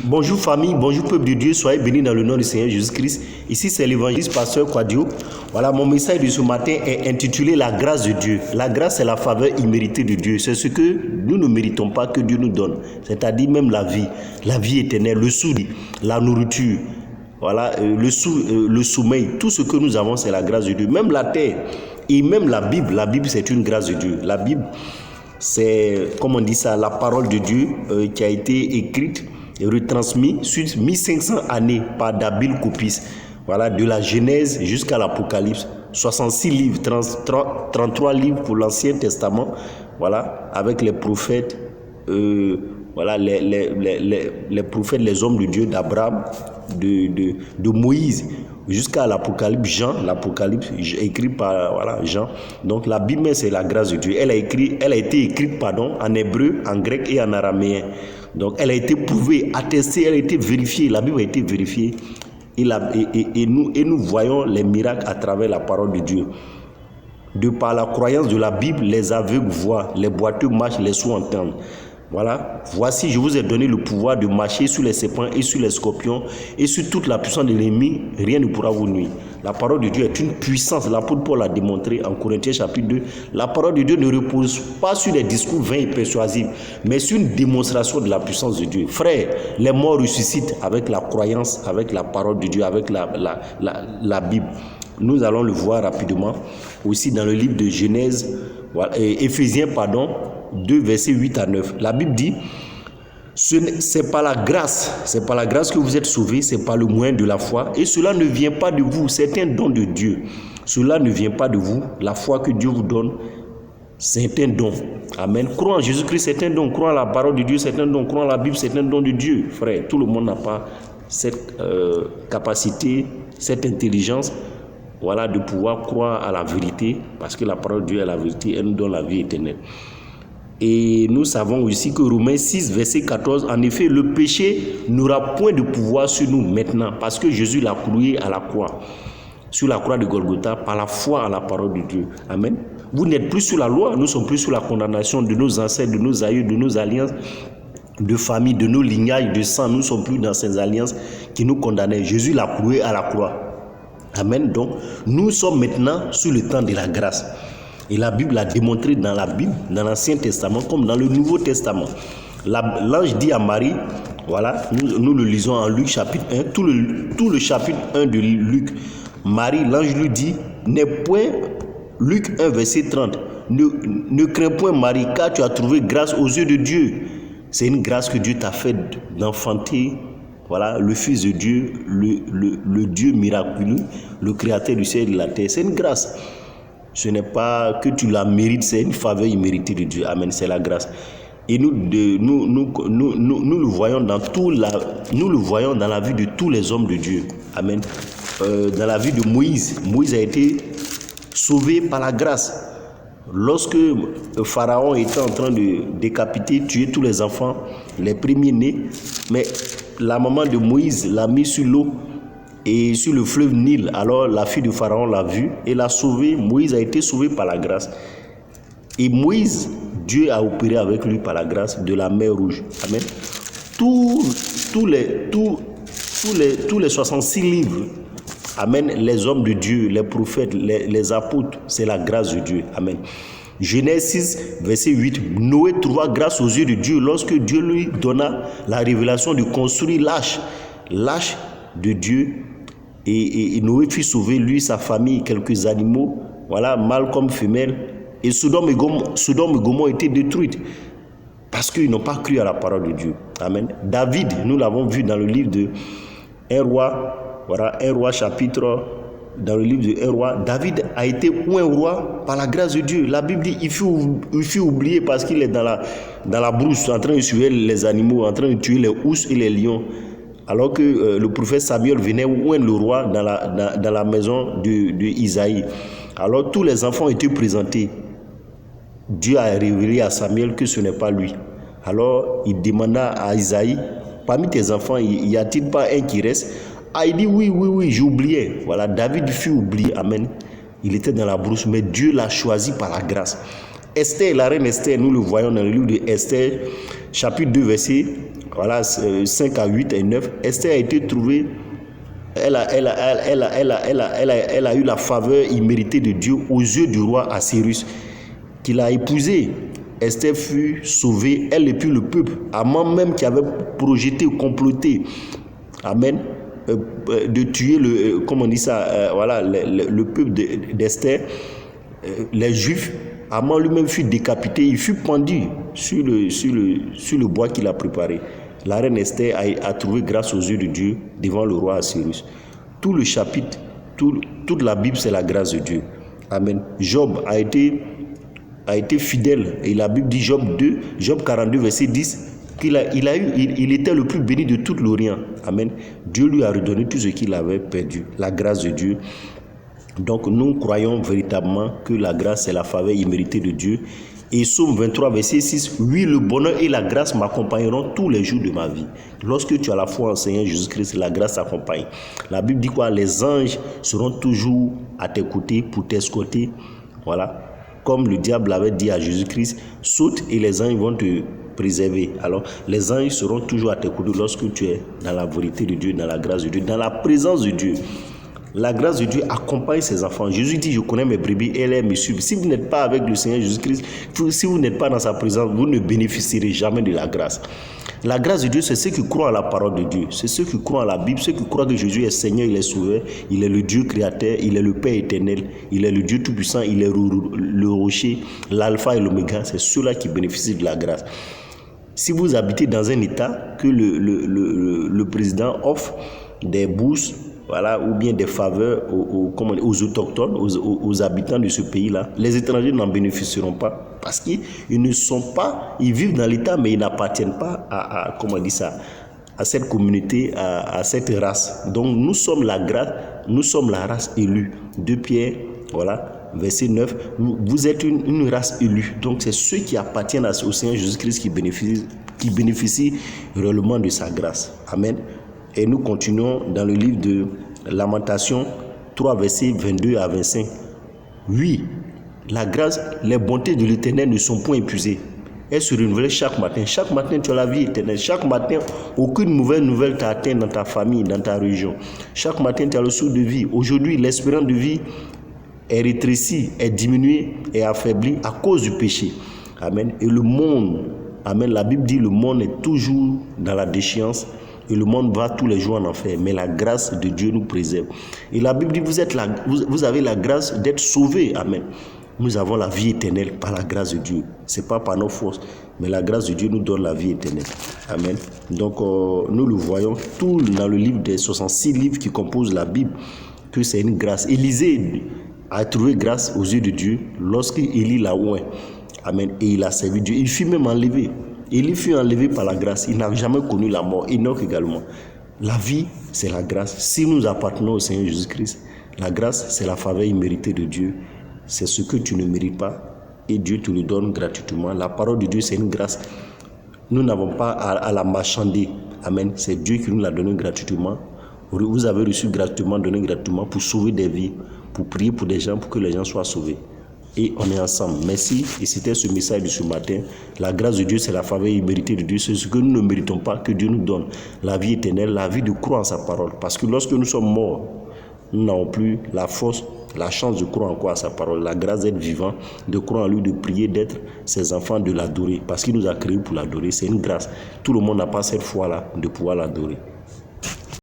Bonjour famille, bonjour peuple de Dieu, soyez bénis dans le nom du Seigneur Jésus-Christ. Ici c'est l'évangéliste pasteur Quadio. Voilà, mon message de ce matin est intitulé La grâce de Dieu. La grâce c'est la faveur imméritée de Dieu. C'est ce que nous ne méritons pas que Dieu nous donne. C'est-à-dire même la vie éternelle, le soude, la nourriture, voilà, le sommeil. Tout ce que nous avons c'est la grâce de Dieu. Même la terre et même la Bible c'est une grâce de Dieu. La Bible c'est, comme on dit ça, la parole de Dieu qui a été écrite et retransmis sur 1500 années par d'habiles copistes. Voilà, de la Genèse jusqu'à l'Apocalypse. 66 livres, 33 livres pour l'Ancien Testament. Voilà, avec les prophètes, voilà, les prophètes, les hommes de Dieu d'Abraham, de Moïse, jusqu'à l'Apocalypse, Jean, l'Apocalypse écrit par Jean. Donc la Bible, c'est la grâce de Dieu. Elle a été écrite en hébreu, en grec et en araméen. Donc elle a été prouvée, attestée, elle a été vérifiée. La Bible a été vérifiée et nous voyons les miracles à travers la parole de Dieu. De par la croyance de la Bible, les aveugles voient, les boiteux marchent, les sourds entendent. Voilà, voici, je vous ai donné le pouvoir de marcher sur les serpents et sur les scorpions et sur toute la puissance de l'ennemi, rien ne pourra vous nuire. La parole de Dieu est une puissance, l'apôtre Paul l'a démontré en Corinthiens chapitre 2. La parole de Dieu ne repose pas sur des discours vains et persuasifs, mais sur une démonstration de la puissance de Dieu. Frère, les morts ressuscitent avec la croyance, avec la parole de Dieu, avec la Bible. Nous allons le voir rapidement aussi dans le livre de Genèse, Éphésiens, 2, versets 8 à 9. La Bible dit, c'est par la grâce que vous êtes sauvés, c'est par le moyen de la foi, et cela ne vient pas de vous, c'est un don de Dieu. Cela ne vient pas de vous, la foi que Dieu vous donne, c'est un don. Amen. Croire en Jésus-Christ, c'est un don. Croire en la parole de Dieu, c'est un don. Croire en la Bible, c'est un don de Dieu. Frère, tout le monde n'a pas cette capacité, cette intelligence, voilà, de pouvoir croire à la vérité, parce que la parole de Dieu est la vérité, elle nous donne la vie éternelle. Et nous savons aussi que Romains 6, verset 14, en effet, le péché n'aura point de pouvoir sur nous maintenant, parce que Jésus l'a cloué à la croix, sur la croix de Golgotha, par la foi à la parole de Dieu. Amen. Vous n'êtes plus sous la loi, nous ne sommes plus sous la condamnation de nos ancêtres, de nos aïeux, de nos alliances, de famille, de nos lignages, de sang. Nous ne sommes plus dans ces alliances qui nous condamnaient. Jésus l'a cloué à la croix. Amen. Donc, nous sommes maintenant sous le temps de la grâce. Et la Bible l'a démontré dans la Bible, dans l'Ancien Testament, comme dans le Nouveau Testament. L'ange dit à Marie, voilà, nous le lisons en Luc chapitre 1, tout le chapitre 1 de Luc. Marie, l'ange lui dit, n'est point, Luc 1, verset 30, ne crains point Marie, car tu as trouvé grâce aux yeux de Dieu. C'est une grâce que Dieu t'a fait d'enfanter. Voilà, le Fils de Dieu, le Dieu miraculeux, le Créateur du ciel et de la terre. C'est une grâce. Ce n'est pas que tu la mérites, c'est une faveur imméritée de Dieu. Amen, c'est la grâce. Et nous le voyons nous le voyons dans la vie de tous les hommes de Dieu. Amen. Dans la vie de Moïse. Moïse a été sauvé par la grâce. Lorsque Pharaon était en train de décapiter, tuer tous les enfants, les premiers-nés, mais la maman de Moïse l'a mis sur l'eau et sur le fleuve Nil. Alors la fille de Pharaon l'a vu et l'a sauvé. Moïse a été sauvé par la grâce. Et Moïse, Dieu a opéré avec lui par la grâce de la mer Rouge. Amen. Tous les 66 livres, amen, les hommes de Dieu, les prophètes, les apôtres, c'est la grâce de Dieu. Amen. Genèse 6, verset 8. Noé trouva grâce aux yeux de Dieu lorsque Dieu lui donna la révélation de construire l'arche de Dieu. Et Noé fut sauvé, lui, sa famille, quelques animaux, voilà, mâles comme femelles. Et Sodome et Gomorrhe étaient détruites parce qu'ils n'ont pas cru à la parole de Dieu. Amen. David, nous l'avons vu dans le livre de 1 roi, voilà, 1 roi chapitre, dans le livre de 1 roi, David a été un roi par la grâce de Dieu. La Bible dit il fut oublié parce qu'il est dans la brousse, en train de suivre les animaux, en train de tuer les ours et les lions. Alors que le prophète Samuel venait oindre le roi dans la maison de Isaïe. Alors tous les enfants étaient présentés. Dieu a révélé à Samuel que ce n'est pas lui. Alors il demanda à Isaïe, parmi tes enfants, y a-t-il pas un qui reste? Ah, il dit oui, j'ai oublié. Voilà, David fut oublié. Amen. Il était dans la brousse, mais Dieu l'a choisi par la grâce. Esther, la reine Esther, nous le voyons dans le livre de Esther, chapitre 2, versets 5 à 8 et 9. Esther a été trouvée, elle a eu la faveur imméritée de Dieu aux yeux du roi Assyrus, qu'il a épousé. Esther fut sauvée, elle et puis le peuple, Aman même qui avait projeté, comploté, amen, de tuer le peuple d'Esther, les Juifs. Aman lui-même fut décapité, il fut pendu sur le bois qu'il a préparé. La reine Esther a trouvé grâce aux yeux de Dieu devant le roi Assyrus. Tout le chapitre, toute la Bible, c'est la grâce de Dieu. Amen. Job a été fidèle. Et la Bible dit, Job 42, verset 10, qu'il il était le plus béni de tout l'Orient. Amen. Dieu lui a redonné tout ce qu'il avait perdu. La grâce de Dieu. Donc nous croyons véritablement que la grâce c'est la faveur imméritée de Dieu. Et Psaume 23 verset 6, oui, le bonheur et la grâce m'accompagneront tous les jours de ma vie. Lorsque tu as la foi en Seigneur Jésus-Christ, la grâce t'accompagne. La Bible dit quoi? Les anges seront toujours à tes côtés pour t'escorter. Voilà. Comme le diable avait dit à Jésus-Christ, saute et les anges vont te préserver. Alors, les anges seront toujours à tes côtés lorsque tu es dans la vérité de Dieu, dans la grâce de Dieu, dans la présence de Dieu. La grâce de Dieu accompagne ses enfants. Jésus dit, je connais mes brebis et elles me suivent. Si vous n'êtes pas avec le Seigneur Jésus-Christ, si vous n'êtes pas dans sa présence, vous ne bénéficierez jamais de la grâce. La grâce de Dieu, c'est ceux qui croient à la parole de Dieu. C'est ceux qui croient à la Bible, ceux qui croient que Jésus est Seigneur, il est sauveur, il est le Dieu créateur, il est le Père éternel, il est le Dieu tout-puissant, il est le rocher, l'alpha et l'oméga. C'est ceux-là qui bénéficient de la grâce. Si vous habitez dans un État que le président offre des bourses, voilà, ou bien des faveurs aux autochtones, aux habitants de ce pays-là, les étrangers n'en bénéficieront pas parce qu'ils ne sont pas, ils vivent dans l'État, mais ils n'appartiennent pas à cette communauté, à cette race. Donc nous sommes la race élue. 2 Pierre, voilà, verset 9, vous êtes une race élue. Donc c'est ceux qui appartiennent au Seigneur Jésus-Christ qui bénéficient réellement de sa grâce. Amen. Et nous continuons dans le livre de Lamentation 3, versets 22 à 25. Oui, la grâce, les bontés de l'Éternel ne sont point épuisées. Elles se renouvellent chaque matin. Chaque matin, tu as la vie éternelle. Chaque matin, aucune nouvelle t'a atteint dans ta famille, dans ta région. Chaque matin, tu as le souffle de vie. Aujourd'hui, l'espérance de vie est rétrécie, est diminuée, est affaiblie à cause du péché. Amen. Et le monde, amen, la Bible dit le monde est toujours dans la déchéance. Et le monde va tous les jours en enfer. Mais la grâce de Dieu nous préserve. Et la Bible dit, vous avez la grâce d'être sauvés. Amen. Nous avons la vie éternelle par la grâce de Dieu. Ce n'est pas par nos forces. Mais la grâce de Dieu nous donne la vie éternelle. Amen. Donc, nous le voyons tout dans le livre des 66 livres qui composent la Bible. Que c'est une grâce. Élisée a trouvé grâce aux yeux de Dieu lorsqu'Élie l'a oint. Amen. Et il a servi Dieu. Il fut même enlevé. Élie fut enlevé par la grâce. Il n'a jamais connu la mort. Enoch également. La vie, c'est la grâce. Si nous appartenons au Seigneur Jésus-Christ, la grâce, c'est la faveur imméritée de Dieu. C'est ce que tu ne mérites pas. Et Dieu te le donne gratuitement. La parole de Dieu, c'est une grâce. Nous n'avons pas à la marchander. Amen. C'est Dieu qui nous l'a donné gratuitement. Vous avez reçu gratuitement, donné gratuitement pour sauver des vies, pour prier pour des gens, pour que les gens soient sauvés. Et on est ensemble. Merci. Et c'était ce message de ce matin. La grâce de Dieu, c'est la faveur imméritée de Dieu. C'est ce que nous ne méritons pas, que Dieu nous donne. La vie éternelle, la vie de croire en sa parole. Parce que lorsque nous sommes morts, nous n'avons plus la force, la chance de croire encore à sa parole. La grâce d'être vivant, de croire en lui, de prier, d'être ses enfants, de l'adorer. Parce qu'il nous a créés pour l'adorer. C'est une grâce. Tout le monde n'a pas cette foi-là de pouvoir l'adorer.